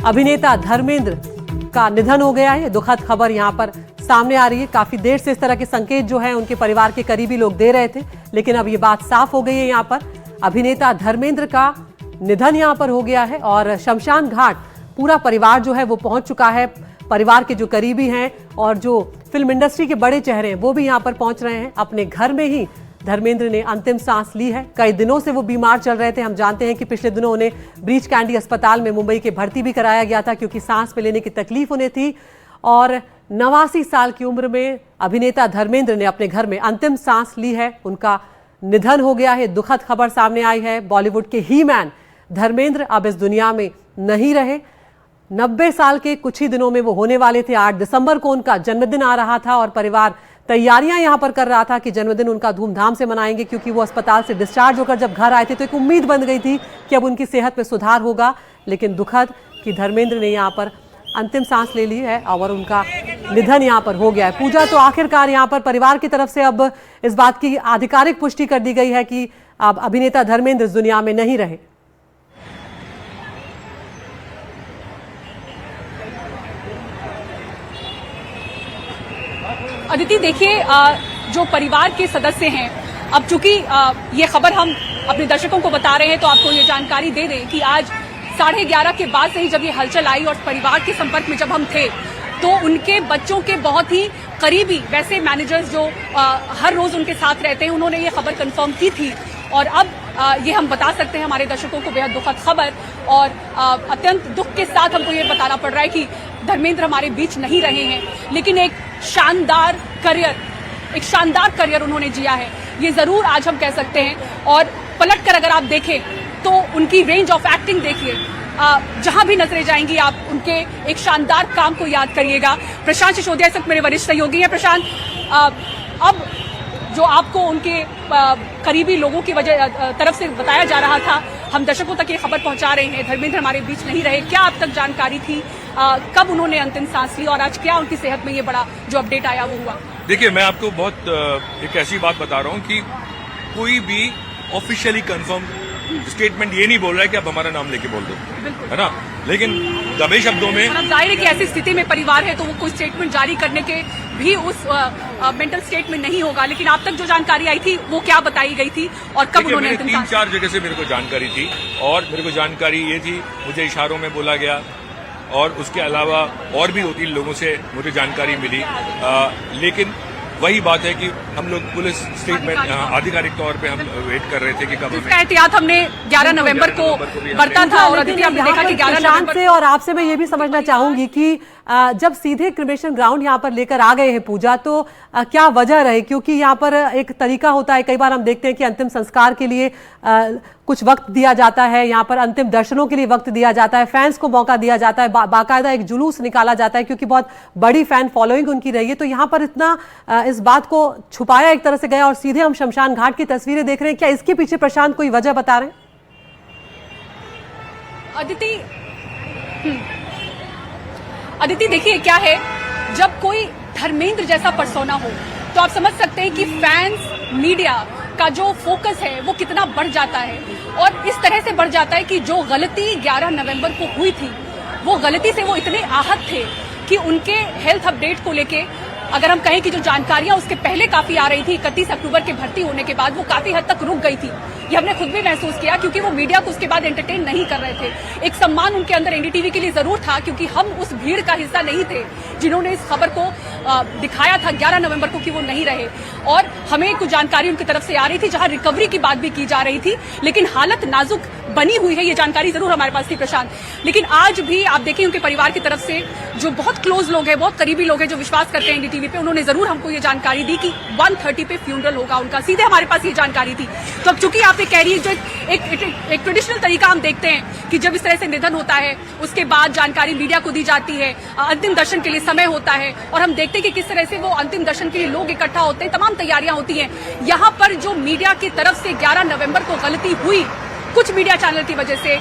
अभिनेता धर्मेंद्र का निधन हो गया है। दुखद खबर यहाँ पर सामने आ रही है। काफी देर से इस तरह के संकेत जो है उनके परिवार के करीबी लोग दे रहे थे, लेकिन अब ये बात साफ हो गई है। यहाँ पर अभिनेता धर्मेंद्र का निधन यहाँ पर हो गया है और शमशान घाट पूरा परिवार जो है वो पहुंच चुका है। परिवार के जो करीबी हैं और जो फिल्म इंडस्ट्री के बड़े चेहरे हैं वो भी यहाँ पर पहुंच रहे हैं। अपने घर में ही धर्मेंद्र ने अंतिम सांस ली है। कई दिनों से वो बीमार चल रहे थे। हम जानते हैं कि पिछले दिनों उन्हें ब्रीच कैंडी अस्पताल में मुंबई के भर्ती भी कराया गया था क्योंकि सांस में लेने की तकलीफ उन्हें थी। और 89 साल की उम्र में अभिनेता धर्मेंद्र ने अपने घर में अंतिम सांस ली है। उनका निधन हो गया है। दुखद खबर सामने आई है। बॉलीवुड के ही मैन धर्मेंद्र अब इस दुनिया में नहीं रहे। 90 साल के कुछ ही दिनों में वो होने वाले थे। 8 दिसंबर को उनका जन्मदिन आ रहा था और परिवार तैयारियां यहां पर कर रहा था कि जन्मदिन उनका धूमधाम से मनाएंगे, क्योंकि वो अस्पताल से डिस्चार्ज होकर जब घर आए थे तो एक उम्मीद बन गई थी कि अब उनकी सेहत में सुधार होगा। लेकिन दुखद कि धर्मेंद्र ने यहाँ पर अंतिम सांस ले ली है और उनका निधन यहाँ पर हो गया है। पूजा, तो आखिरकार यहाँ पर परिवार की तरफ से अब इस बात की आधिकारिक पुष्टि कर दी गई है कि अब अभिनेता धर्मेंद्र इस दुनिया में नहीं रहे। अदिति, देखिए, जो परिवार के सदस्य हैं, अब चूंकि ये खबर हम अपने दर्शकों को बता रहे हैं तो आपको ये जानकारी दे दें कि आज 11:30 के बाद से ही जब ये हलचल आई और परिवार के संपर्क में जब हम थे तो उनके बच्चों के बहुत ही करीबी वैसे मैनेजर्स जो हर रोज उनके साथ रहते हैं, उन्होंने ये खबर कंफर्म की थी। और अब ये हम बता सकते हैं हमारे दर्शकों को बेहद दुखद खबर और अत्यंत दुख के साथ हमको ये बताना पड़ रहा है कि धर्मेंद्र हमारे बीच नहीं रहे हैं, लेकिन एक शानदार करियर उन्होंने जिया है, ये जरूर आज हम कह सकते हैं। और पलटकर अगर आप देखें तो उनकी रेंज ऑफ एक्टिंग देखिए, जहां भी नजरें जाएंगी आप उनके एक शानदार काम को याद करिएगा। प्रशांत सिसोदिया इस वक्त मेरे वरिष्ठ सहयोगी हैं। प्रशांत, अब जो आपको उनके करीबी लोगों की तरफ से बताया जा रहा था, हम दर्शकों तक ये खबर पहुंचा रहे हैं, धर्मेंद्र हमारे बीच नहीं रहे। क्या अब तक जानकारी थी, कब उन्होंने अंतिम सांस ली और आज क्या उनकी सेहत में ये बड़ा जो अपडेट आया वो हुआ? देखिए, मैं आपको बहुत एक ऐसी बात बता रहा हूँ कि कोई भी ऑफिशियली कंफर्म स्टेटमेंट ये नहीं बोल रहा है कि आप हमारा नाम लेके बोल दो, है ना, लेकिन दबे शब्दों में। अब जाहिर है कि ऐसी स्थिति में परिवार है तो वो कोई स्टेटमेंट जारी करने के भी उस मेंटल स्टेट में नहीं होगा। लेकिन आप तक जो जानकारी आई थी वो क्या बताई गई थी और कब उन्होंने? 3-4 जगह से मेरे को जानकारी थी और मेरे को जानकारी ये थी, मुझे इशारों में बोला गया और उसके अलावा और भी 2-3 लोगों से मुझे जानकारी मिली। लेकिन वही बात है कि हम लोग पुलिस स्टेटमेंट आधिकारिक तौर पे हम वेट कर रहे थे कि कब हमें एहतियात हमने 11 नवंबर को बरता था और अदिति आपने देखा कि 11 नवंबर से। और आपसे मैं ये भी समझना चाहूंगी कि जब सीधे क्रिमेशन ग्राउंड यहाँ पर लेकर आ गए हैं पूजा, तो क्या वजह रही? क्योंकि यहाँ पर एक तरीका होता है, कई बार हम देखते हैं कि अंतिम संस्कार के लिए कुछ वक्त दिया जाता है, यहाँ पर अंतिम दर्शनों के लिए वक्त दिया जाता है, फैंस को मौका दिया जाता है, बाकायदा एक जुलूस निकाला जाता है क्योंकि बहुत बड़ी फैन फॉलोइंग उनकी रही है। तो यहाँ पर इतना इस बात को छुपाया एक तरह से गया और सीधे हम शमशान घाट की तस्वीरें देख रहे हैं। क्या इसके पीछे प्रशांत कोई वजह बता रहे हैं? अदिति, देखिए क्या है, जब कोई धर्मेंद्र जैसा पर्सोना हो तो आप समझ सकते हैं कि फैंस, मीडिया का जो फोकस है वो कितना बढ़ जाता है। और इस तरह से बढ़ जाता है कि जो गलती 11 नवंबर को हुई थी वो गलती से वो इतने आहत थे कि उनके हेल्थ अपडेट को लेके अगर हम कहें कि जो जानकारियां उसके पहले काफी आ रही थी, 31 अक्टूबर के भर्ती होने के बाद वो काफी हद तक रुक गई थी। ये हमने खुद भी महसूस किया क्योंकि वो मीडिया को उसके बाद एंटरटेन नहीं कर रहे थे। एक सम्मान उनके अंदर एनडीटीवी के लिए जरूर था क्योंकि हम उस भीड़ का हिस्सा नहीं थे जिन्होंने इस खबर को दिखाया था 11 नवंबर को कि वो नहीं रहे। और हमें कुछ जानकारी उनकी तरफ से आ रही थी जहां रिकवरी की बात भी की जा रही थी, लेकिन हालत नाजुक बनी हुई है, ये जानकारी जरूर हमारे पास थी प्रशांत। लेकिन आज भी आप देखिए उनके परिवार की तरफ से जो बहुत क्लोज लोग हैं, बहुत करीबी लोग हैं जो विश्वास करते हैं एनडीटीवी पे, उन्होंने जरूर हमको ये जानकारी दी कि 1:30 पे फ्यूनरल होगा उनका। सीधे हमारे पास ये जानकारी थी। तो अब चूंकि आप ये कह रही है, जो एक ट्रेडिशनल तरीका हम देखते हैं कि जब इस तरह से निधन होता है उसके बाद जानकारी मीडिया को दी जाती है, अंतिम दर्शन के लिए समय होता है और हम देखते हैं कि किस तरह से वो अंतिम दर्शन के लिए लोग इकट्ठा होते हैं, तमाम तैयारियां होती हैं। यहाँ पर जो मीडिया की तरफ से 11 नवंबर को गलती हुई कुछ मीडिया चैनल की वजह से,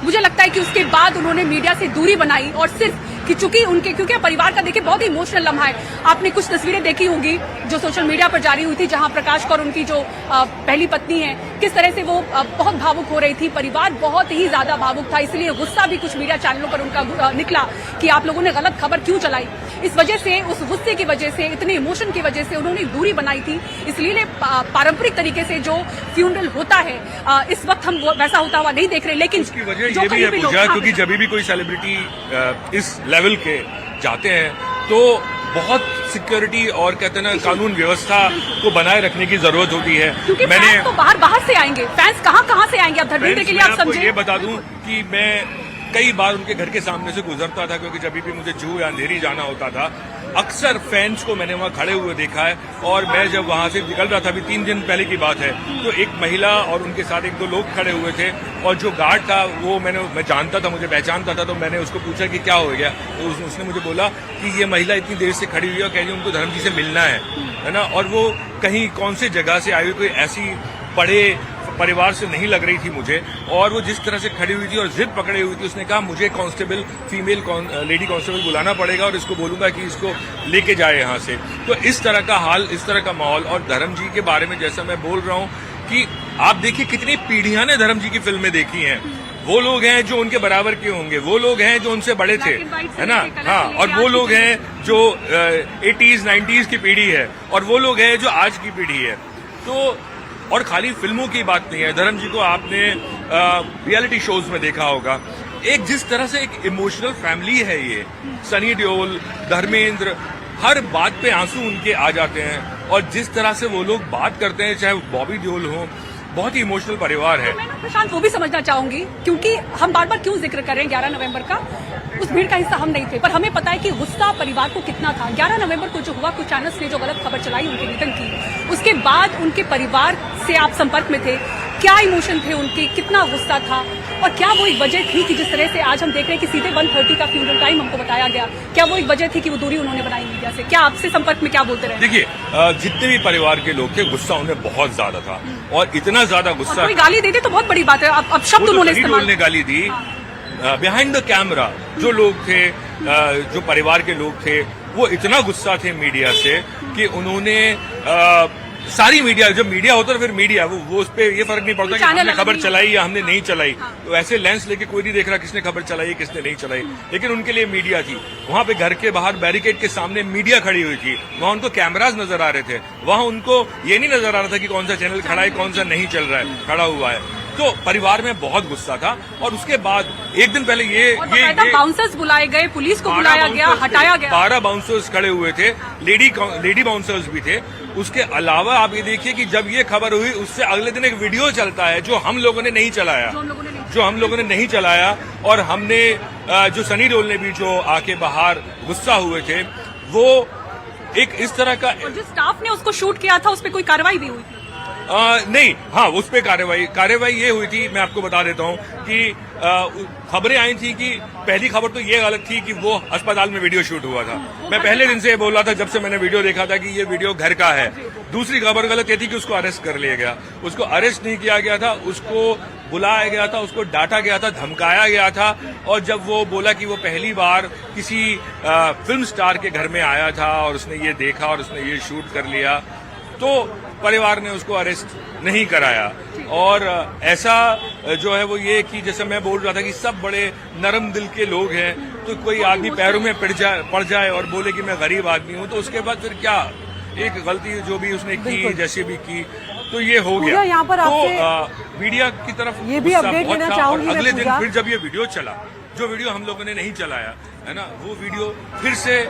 मुझे लगता है कि उसके बाद उन्होंने मीडिया से दूरी बनाई और सिर्फ कि चूंकि उनके क्योंकि परिवार का देखिए बहुत ही इमोशनल लम्हा है। आपने कुछ तस्वीरें देखी होंगी जो सोशल मीडिया पर जारी हुई थी जहां प्रकाश कौर उनकी जो पहली पत्नी है किस तरह से वो बहुत भावुक हो रही थी, परिवार बहुत ही ज्यादा भावुक था, इसलिए गुस्सा भी कुछ मीडिया चैनलों पर उनका निकला कि आप लोगों ने गलत खबर क्यों चलाई। इस वजह से, उस गुस्से की वजह से, इतने इमोशन की वजह से उन्होंने दूरी बनाई थी। इसलिए पारंपरिक तरीके से जो फ्यूनरल होता है इस वक्त हम वैसा होता हुआ नहीं देख रहे। लेकिन उसकी वजह ये भी है पूजा, क्योंकि जब भी कोई सेलिब्रिटी इस लेवल के जाते हैं तो बहुत सिक्योरिटी और कहते हैं ना कानून व्यवस्था को बनाए रखने की जरूरत होती है। क्योंकि फैंस तो बाहर से आएंगे, फैंस कहाँ से आएंगे? अब धर्मेंद्र के लिए आप समझिए। ये बता दूं कि मैं कई बार उनके घर के सामने से गुजरता था, क्योंकि जब भी मुझे जूह या अंधेरी जाना होता था, अक्सर फैंस को मैंने वहां खड़े हुए देखा है। और मैं जब वहां से निकल रहा था, अभी 3 दिन पहले की बात है, तो एक महिला और उनके साथ 1-2 लोग खड़े हुए थे, और जो गार्ड था वो मैं जानता था, मुझे पहचानता था, तो मैंने उसको पूछा कि क्या हो गया। तो उसने मुझे बोला कि ये महिला इतनी देर से खड़ी हुई है और कह रही है उनको धर्म जी से मिलना है ना, और वो कहीं कौन से जगह से आई हुई, कोई ऐसी बड़े परिवार से नहीं लग रही थी मुझे। और वो जिस तरह से खड़ी हुई थी और जिद पकड़े हुई थी, उसने कहा मुझे कांस्टेबल, फीमेल लेडी कांस्टेबल बुलाना पड़ेगा और इसको बोलूंगा कि इसको लेके जाए यहाँ से। तो इस तरह का हाल, इस तरह का माहौल। और धर्म जी के बारे में जैसा मैं बोल रहा हूँ कि आप देखिए कितनी पीढ़ियां ने धर्म जी की फिल्में देखी हैं। वो लोग हैं जो उनके बराबर के होंगे, वो लोग हैं जो उनसे बड़े थे, है ना। हाँ, और वो लोग हैं जो 80s 90s की पीढ़ी है, और वो लोग हैं जो आज की पीढ़ी है। तो और खाली फिल्मों की बात नहीं है, धर्म जी को आपने रियलिटी शोज में देखा होगा। एक जिस तरह से एक इमोशनल फैमिली है ये, सनी देओल, धर्मेंद्र, हर बात पे आंसू उनके आ जाते हैं। और जिस तरह से वो लोग बात करते हैं, चाहे बॉबी देओल हो, बहुत ही इमोशनल परिवार है। मैं प्रशांत वो भी समझना चाहूंगी, क्योंकि हम बार बार क्यों जिक्र कर रहे हैं 11 नवंबर का। उस भीड़ का हिस्सा हम नहीं थे, पर हमें पता है कि गुस्सा परिवार को कितना था। 11 नवंबर को जो हुआ, कुछ चैनल्स ने जो गलत खबर चलाई उनके निधन की, उसके बाद उनके परिवार से आप संपर्क में थे, क्या इमोशन थे उनके, कितना गुस्सा था, और क्या वो एक वजह थी कि जिस तरह से आज हम देख रहे हैं कि सीधे 1:30 का फ्यूनरल टाइम हमको बताया गया, क्या वो एक वजह थी कि वो दूरी उन्होंने बनाई मीडिया से? क्या आपसे संपर्क में क्या बोलते रहे? देखिए, जितने भी परिवार के लोग थे, गुस्सा उन्हें बहुत ज्यादा था, और इतना ज्यादा गुस्सा, कोई गाली दे दे तो बहुत बड़ी बात है। अब शब्द उन्होंने इस्तेमाल, ने गाली दी। बिहाइंड द कैमरा जो लोग थे, जो परिवार के लोग थे, वो इतना गुस्सा थे मीडिया से कि उन्होंने सारी मीडिया, जब मीडिया होता है फिर मीडिया वो उस पर ये फर्क नहीं पड़ता कि हमने खबर चलाई या हमने नहीं चलाई। तो ऐसे लेंस लेके कोई नहीं देख रहा किसने खबर चलाई किसने नहीं चलाई, लेकिन उनके लिए मीडिया थी। वहां पे घर के बाहर बैरिकेड के सामने मीडिया खड़ी हुई थी, वहां उनको कैमराज नजर आ रहे थे, वहां उनको ये नहीं नजर आ रहा था कि कौन सा चैनल खड़ा है, कौन सा नहीं चल रहा है, खड़ा हुआ है। तो परिवार में बहुत गुस्सा था। और उसके बाद एक दिन पहले ये बाउंसर्स बुलाए गए, पुलिस को बुलाया गया, हटाया गया। 12 बाउंसर्स खड़े हुए थे, लेडी बाउंसर्स भी थे। उसके अलावा आप ये देखिए कि जब ये खबर हुई, उससे अगले दिन एक वीडियो चलता है जो हम लोगों ने नहीं चलाया, और हमने जो सनी देओल ने भी जो आके बाहर गुस्सा हुए थे, वो एक इस तरह का, और जिस स्टाफ ने उसको शूट किया था उस पर कोई कार्रवाई भी हुई थी? नहीं, हाँ, उस पे कार्रवाई ये हुई थी। मैं आपको बता देता हूँ कि खबरें आई थी कि पहली खबर तो ये गलत थी कि वो अस्पताल में वीडियो शूट हुआ था। मैं पहले दिन से ये बोल रहा था, जब से मैंने वीडियो देखा था, कि ये वीडियो घर का है। दूसरी खबर गलत ये थी कि उसको अरेस्ट कर लिया गया। उसको अरेस्ट नहीं किया गया था, उसको बुलाया गया था, उसको डांटा गया था, धमकाया गया था। और जब वो बोला कि वो पहली बार किसी फिल्म स्टार के घर में आया था और उसने ये देखा और उसने ये शूट कर लिया, तो परिवार ने उसको अरेस्ट नहीं कराया। और ऐसा जो है वो ये कि जैसे मैं बोल रहा था कि सब बड़े नरम दिल के लोग हैं, तो कोई आदमी पैरों में पड़ जाए और बोले कि मैं गरीब आदमी हूं, तो उसके बाद फिर क्या, एक गलती जो भी उसने की, जैसे भी की, तो ये हो गया। यहाँ पर तो मीडिया की तरफ ये भी अपडेट लेना चाहूंगी। अगले दिन फिर जब ये वीडियो चला, जो वीडियो हम लोगों ने नहीं चलाया है ना, वो वीडियो फिर से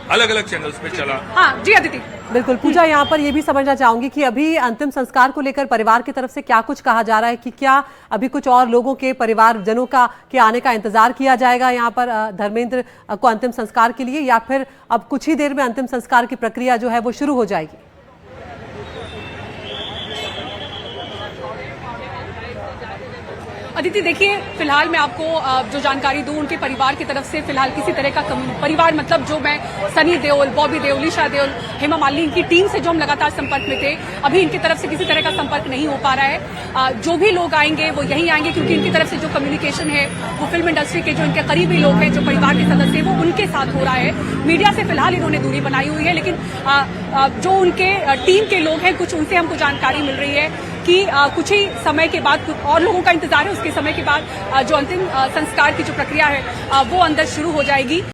अलग अलग चैनल्स पे चला। हाँ जी अदिति, बिल्कुल पूजा, यहाँ पर ये भी समझना चाहूंगी कि अभी अंतिम संस्कार को लेकर परिवार की तरफ से क्या कुछ कहा जा रहा है, कि क्या अभी कुछ और लोगों के परिवारजनों के आने का इंतजार किया जाएगा यहाँ पर धर्मेंद्र को अंतिम संस्कार के लिए, या फिर अब कुछ ही देर में अंतिम संस्कार की प्रक्रिया जो है वो शुरू हो जाएगी? अदिति देखिए, फिलहाल मैं आपको जो जानकारी दूं, उनके परिवार की तरफ से फिलहाल किसी तरह का परिवार, मतलब जो मैं सनी देओल, बॉबी देओल, ईशा देओल, हेमा मालिनी, इनकी टीम से जो हम लगातार संपर्क में थे, अभी इनकी तरफ से किसी तरह का संपर्क नहीं हो पा रहा है। जो भी लोग आएंगे वो यहीं आएंगे, क्योंकि इनकी तरफ से जो कम्युनिकेशन है वो फिल्म इंडस्ट्री के जो इनके करीबी लोग हैं, जो परिवार के सदस्य, वो उनके साथ हो रहा है। मीडिया से फिलहाल इन्होंने दूरी बनाई हुई है, लेकिन जो उनके टीम के लोग हैं, कुछ उनसे हमको जानकारी मिल रही है कि कुछ ही समय के बाद और लोगों का इंतजार है, उसके समय के बाद जो अंतिम संस्कार की जो प्रक्रिया है वो अंदर शुरू हो जाएगी।